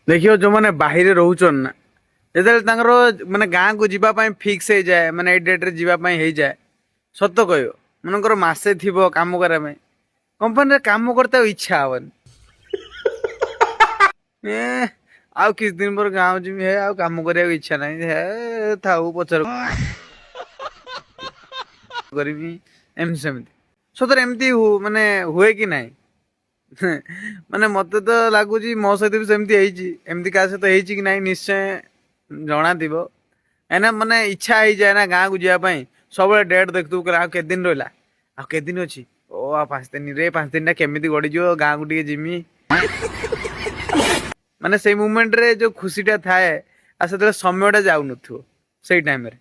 देखियो जो मैंने बाहर रोचन ना जो माने गाँ को जीवाई फिक्स हो जाए माने ए डेट रे जीवाई हो जाए सत कह मनकर मसे थी कम करने कंपनी काम करते इच्छा हवन ए आउ किस दिन पर गाँव जी है आउ काम करने इच्छा नहीं है था पचर करी एमती सेमती सतरे एमती माने हुए कि नहीं माने मत तो लगुच मो सहित भी सेमती एमती क्या सहित कि नहीं निश्चय जना थी ऐना माने इच्छा हो जाए ना गाँव को जावाई सब डेट देखु के दिन रहा आके दिन अच्छी ओ आ 5 दिन रे 5 दिन केमी गड़ी जो गाँव को टे जिमी माने से मुमेंट रे जो खुशीटा थाए आ से समयटा जाऊन से टाइम रे